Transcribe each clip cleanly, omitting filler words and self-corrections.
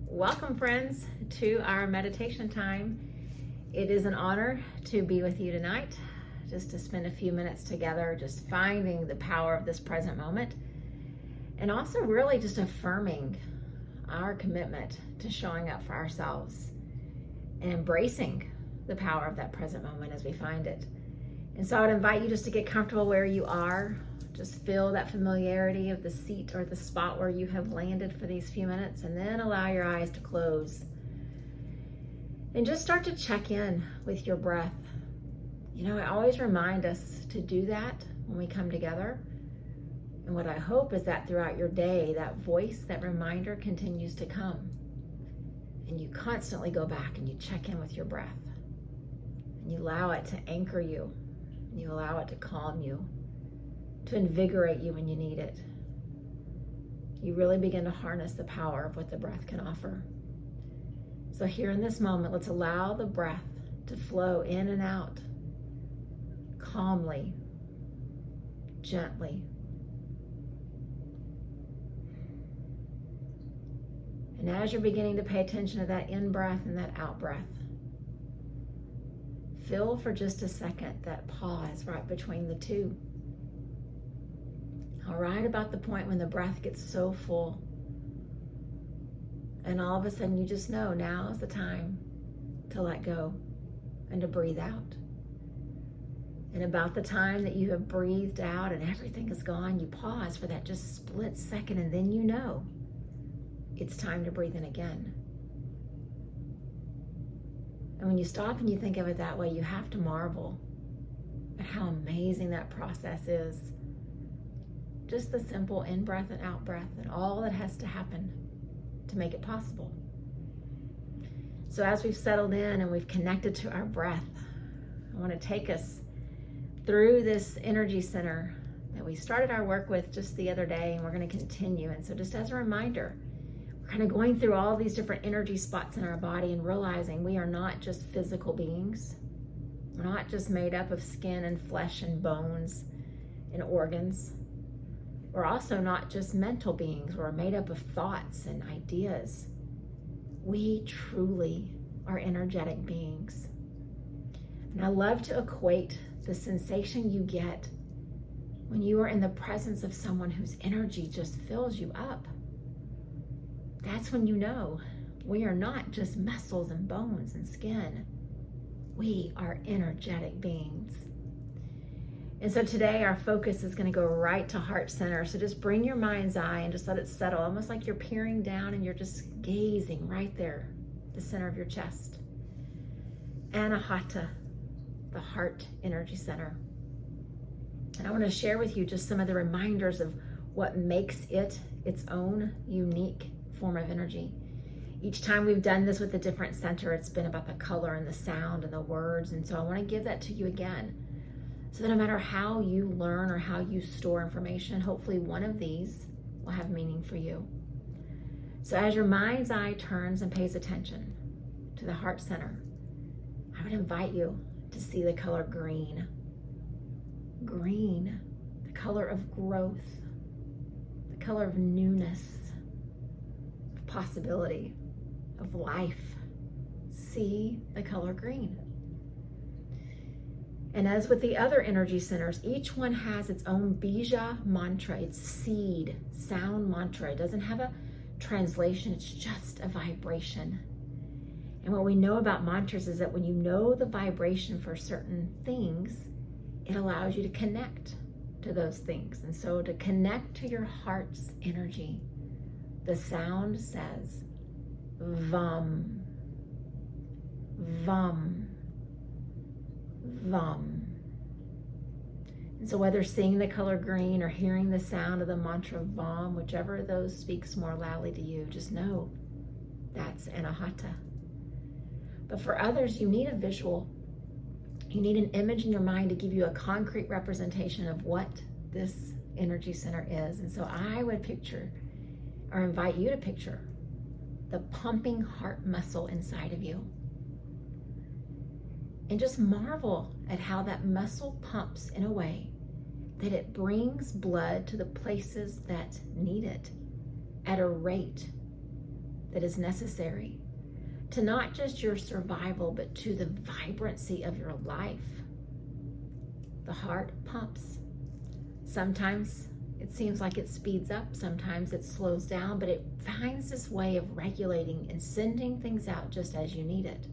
Welcome, friends, to our meditation time. It is an honor to be with you tonight, just to spend a few minutes together, just finding the power of this present moment, and also really just affirming our commitment to showing up for ourselves and embracing the power of that present moment as we find it. And so I would invite you just to get comfortable where you are. Just feel that familiarity of the seat or the spot where you have landed for these few minutes, and then allow your eyes to close. And just start to check in with your breath. You know, I always remind us to do that when we come together. And what I hope is that throughout your day, that voice, that reminder continues to come. And you constantly go back and you check in with your breath. And you allow it to anchor you. And you allow it to calm you, to invigorate you when you need it. You really begin to harness the power of what the breath can offer. So here in this moment, let's allow the breath to flow in and out, calmly, gently. And as you're beginning to pay attention to that in-breath and that out-breath, feel for just a second that pause right between the two. Right about the point when the breath gets so full, and all of a sudden you just know now is the time to let go and to breathe out. And about the time that you have breathed out and everything is gone, you pause for that just split second, and then you know it's time to breathe in again. And when you stop and you think of it that way, you have to marvel at how amazing that process is. Just the simple in-breath and out-breath and all that has to happen to make it possible. So as we've settled in and we've connected to our breath, I want to take us through this energy center that we started our work with just the other day, and we're going to continue. And so just as a reminder, we're kind of going through all these different energy spots in our body and realizing we are not just physical beings. We're not just made up of skin and flesh and bones and organs. We're also not just mental beings. We're made up of thoughts and ideas. We truly are energetic beings. And I love to equate the sensation you get when you are in the presence of someone whose energy just fills you up. That's when you know we are not just muscles and bones and skin. We are energetic beings. And so today our focus is going to go right to heart center. So just bring your mind's eye and just let it settle, almost like you're peering down and you're just gazing right there, the center of your chest. Anahata, the heart energy center. And I want to share with you just some of the reminders of what makes it its own unique form of energy. Each time we've done this with a different center, it's been about the color and the sound and the words. And so I want to give that to you again, so that no matter how you learn or how you store information, hopefully one of these will have meaning for you. So as your mind's eye turns and pays attention to the heart center, I would invite you to see the color green. Green, the color of growth, the color of newness, of possibility, of life. See the color green. And as with the other energy centers, each one has its own bija mantra, its seed, sound mantra. It doesn't have a translation, it's just a vibration. And what we know about mantras is that when you know the vibration for certain things, it allows you to connect to those things. And so to connect to your heart's energy, the sound says, VAM, VAM, VAM. And so whether seeing the color green or hearing the sound of the mantra VAM, whichever of those speaks more loudly to you, just know that's Anahata. But for others, you need a visual. You need an image in your mind to give you a concrete representation of what this energy center is. And so I would picture, or invite you to picture, the pumping heart muscle inside of you. And just marvel at how that muscle pumps in a way that it brings blood to the places that need it at a rate that is necessary to not just your survival, but to the vibrancy of your life. The heart pumps. Sometimes it seems like it speeds up, sometimes it slows down, but it finds this way of regulating and sending things out just as you need it.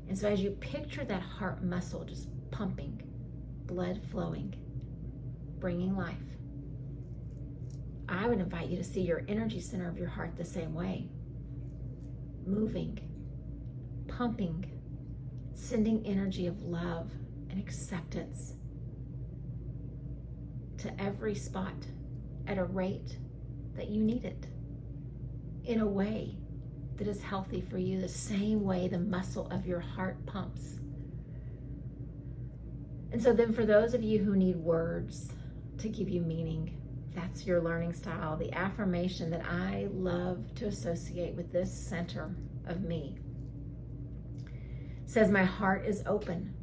And so as you picture that heart muscle just pumping, blood flowing, bringing life, I would invite you to see your energy center of your heart the same way. Moving, pumping, sending energy of love and acceptance to every spot at a rate that you need it, in a way that is healthy for you, the same way the muscle of your heart pumps. And so then for those of you who need words to give you meaning, that's your learning style. The affirmation that I love to associate with this center of me says, my heart is open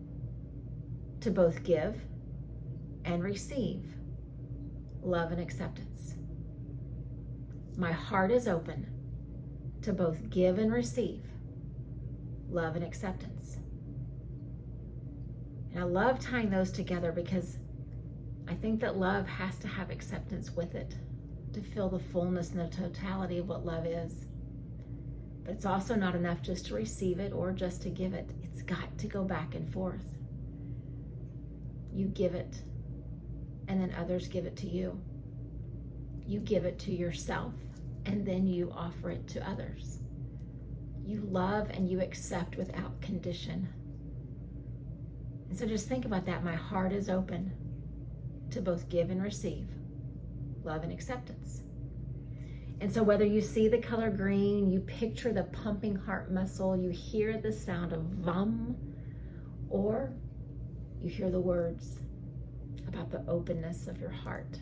to both give and receive love and acceptance. My heart is open to both give and receive love and acceptance. And I love tying those together because I think that love has to have acceptance with it to feel the fullness and the totality of what love is. But it's also not enough just to receive it or just to give it. It's got to go back and forth. You give it, and then others give it to you. You give it to yourself, and then you offer it to others. You love and you accept without condition. And so just think about that. My heart is open to both give and receive love and acceptance. And so whether you see the color green, you picture the pumping heart muscle, you hear the sound of VUM, or you hear the words about the openness of your heart,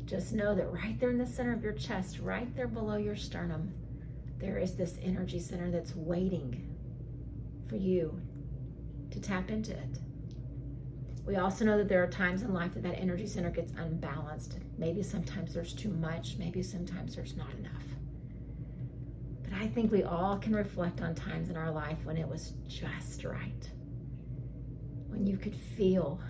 just know that right there in the center of your chest, right there below your sternum, there is this energy center that's waiting for you to tap into it. We also know that there are times in life that that energy center gets unbalanced. Maybe sometimes there's too much, maybe sometimes there's not enough. But I think we all can reflect on times in our life when it was just right, when you could feel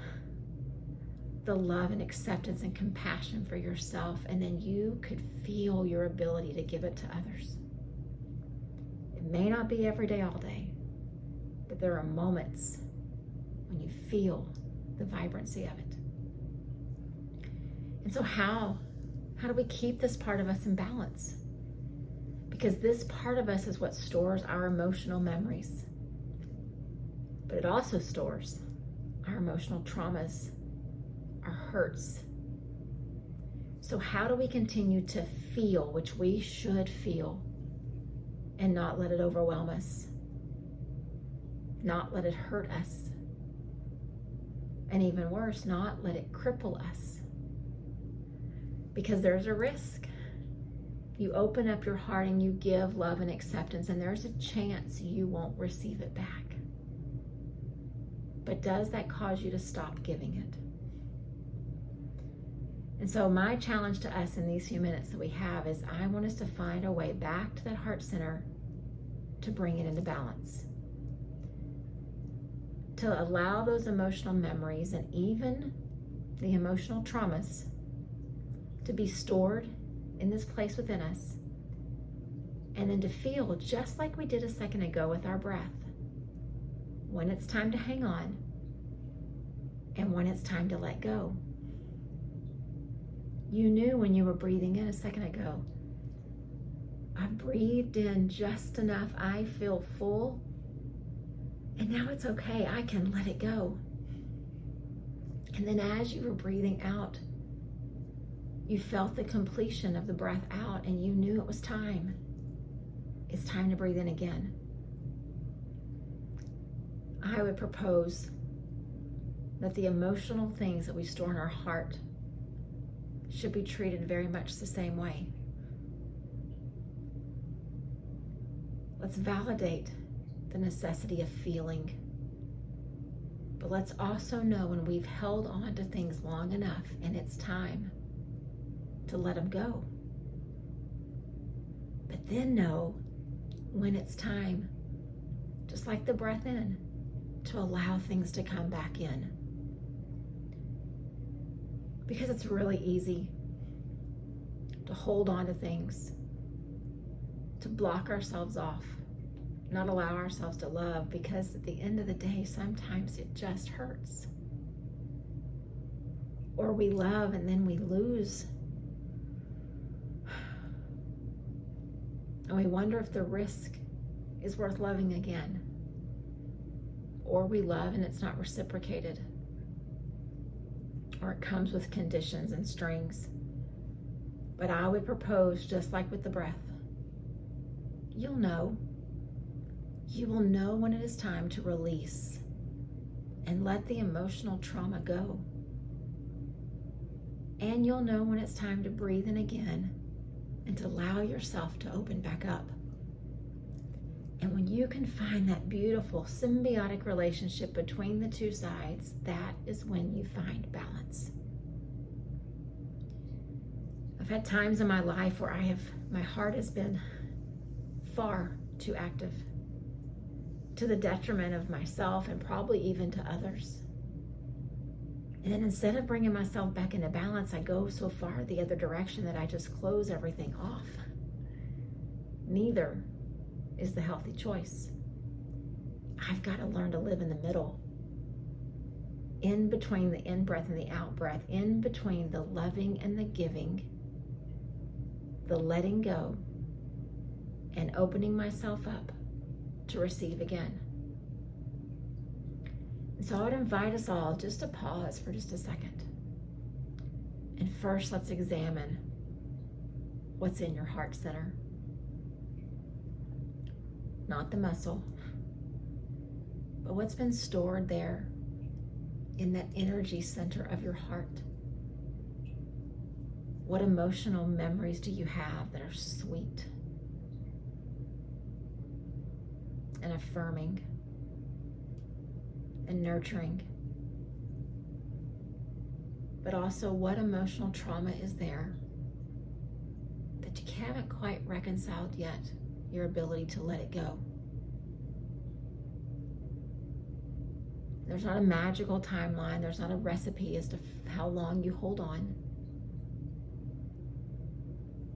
the love and acceptance and compassion for yourself, and then you could feel your ability to give it to others. It may not be every day, all day, but there are moments when you feel the vibrancy of it. And so how do we keep this part of us in balance? Because this part of us is what stores our emotional memories, but it also stores our emotional traumas, our hurts. So how do we continue to feel, which we should feel, and not let it overwhelm us, not let it hurt us, and even worse, not let it cripple us? Because there's a risk. You open up your heart and you give love and acceptance, and there's a chance you won't receive it back. But does that cause you to stop giving it? And so my challenge to us in these few minutes that we have is I want us to find a way back to that heart center to bring it into balance. To allow those emotional memories and even the emotional traumas to be stored in this place within us, and then to feel just like we did a second ago with our breath, when it's time to hang on and when it's time to let go. You knew when you were breathing in a second ago, I breathed in just enough, I feel full, and now it's okay, I can let it go. And then as you were breathing out, you felt the completion of the breath out, and you knew it was time. It's time to breathe in again. I would propose that the emotional things that we store in our heart should be treated very much the same way. Let's validate the necessity of feeling, But let's also know when we've held on to things long enough and it's time to let them go. But then know when it's time, just like the breath in, to allow things to come back in. Because it's really easy to hold on to things, to block ourselves off, not allow ourselves to love, because at the end of the day, sometimes it just hurts. Or we love and then we lose. And we wonder if the risk is worth loving again. Or we love and it's not reciprocated. Or it comes with conditions and strings. But I would propose, just like with the breath, you'll know. You will know when it is time to release and let the emotional trauma go. And you'll know when it's time to breathe in again and to allow yourself to open back up. And when you can find that beautiful symbiotic relationship between the two sides, that is when you find balance. I've had times in my life where my heart has been far too active, to the detriment of myself and probably even to others. And then instead of bringing myself back into balance, I go so far the other direction that I just close everything off. Neither is the healthy choice. I've got to learn to live in the middle, in between the in-breath and the out-breath, in between the loving and the giving, the letting go, and opening myself up to receive again. And so I would invite us all just to pause for just a second. And first, let's examine what's in your heart center. Not the muscle, but what's been stored there in that energy center of your heart. What emotional memories do you have that are sweet and affirming and nurturing? But also, what emotional trauma is there that you haven't quite reconciled yet, your ability to let it go? There's not a magical timeline. There's not a recipe as to how long you hold on.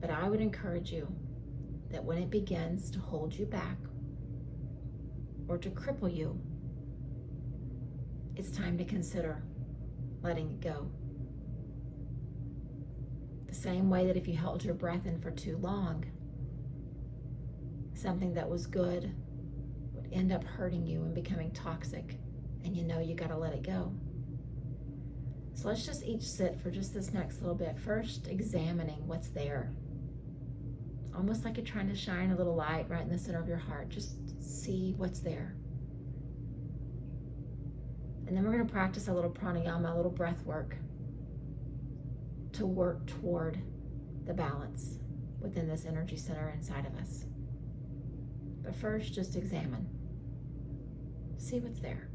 But I would encourage you that when it begins to hold you back or to cripple you, it's time to consider letting it go. The same way that if you held your breath in for too long, something that was good would end up hurting you and becoming toxic, and you know you got to let it go. So let's just each sit for just this next little bit, first examining what's there. Almost like you're trying to shine a little light right in the center of your heart. Just see what's there. And then we're going to practice a little pranayama, a little breath work to work toward the balance within this energy center inside of us. But first, just examine. See what's there.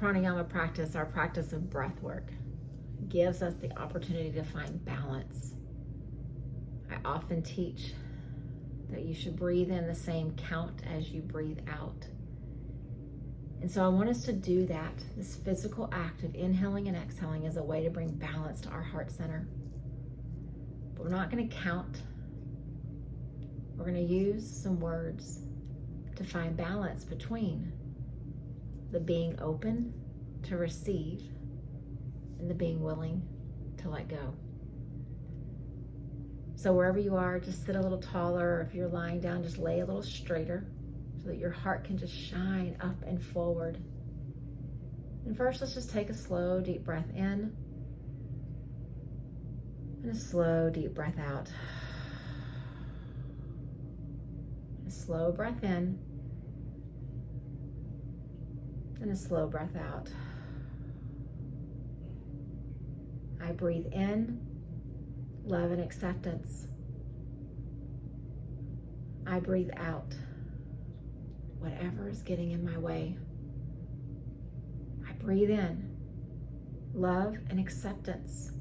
pranayama practice, our practice of breath work, gives us the opportunity to find balance. I often teach that you should breathe in the same count as you breathe out. And so I want us to do that. This physical act of inhaling and exhaling is a way to bring balance to our heart center. But we're not going to count. We're going to use some words to find balance between the being open to receive and the being willing to let go. So wherever you are, just sit a little taller. If you're lying down, just lay a little straighter so that your heart can just shine up and forward. And first, let's just take a slow, deep breath in and a slow, deep breath out. A slow breath in and a slow breath out. I breathe in love and acceptance. I breathe out whatever is getting in my way. I breathe in love and acceptance.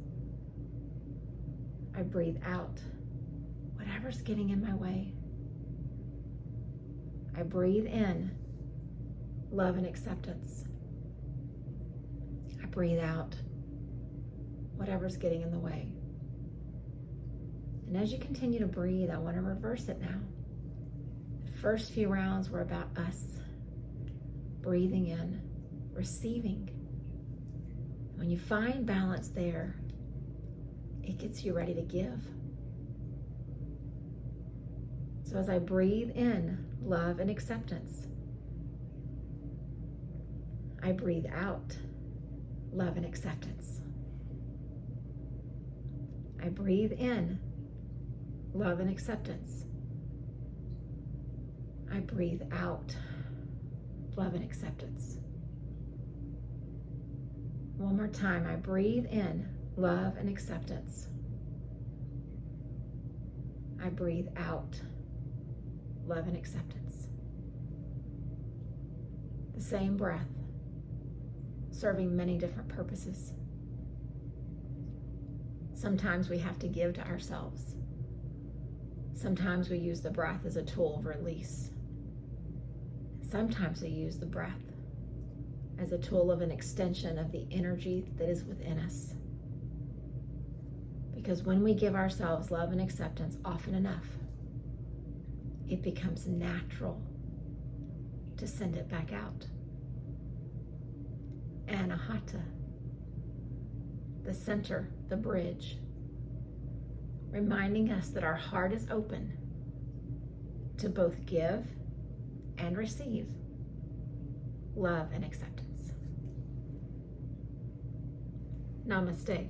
I breathe out whatever's getting in my way. I breathe in love and acceptance. I breathe out whatever's getting in the way. And as you continue to breathe, I want to reverse it now. The first few rounds were about us breathing in, receiving. When you find balance there, it gets you ready to give. So as I breathe in love and acceptance, I breathe out love and acceptance. I breathe in love and acceptance. I breathe out love and acceptance. One more time. I breathe in love and acceptance. I breathe out love and acceptance. The same breath, serving many different purposes. Sometimes we have to give to ourselves. Sometimes we use the breath as a tool of release. Sometimes we use the breath as a tool of an extension of the energy that is within us. Because when we give ourselves love and acceptance often enough, it becomes natural to send it back out. Anahata, the center, the bridge, reminding us that our heart is open to both give and receive love and acceptance. Namaste.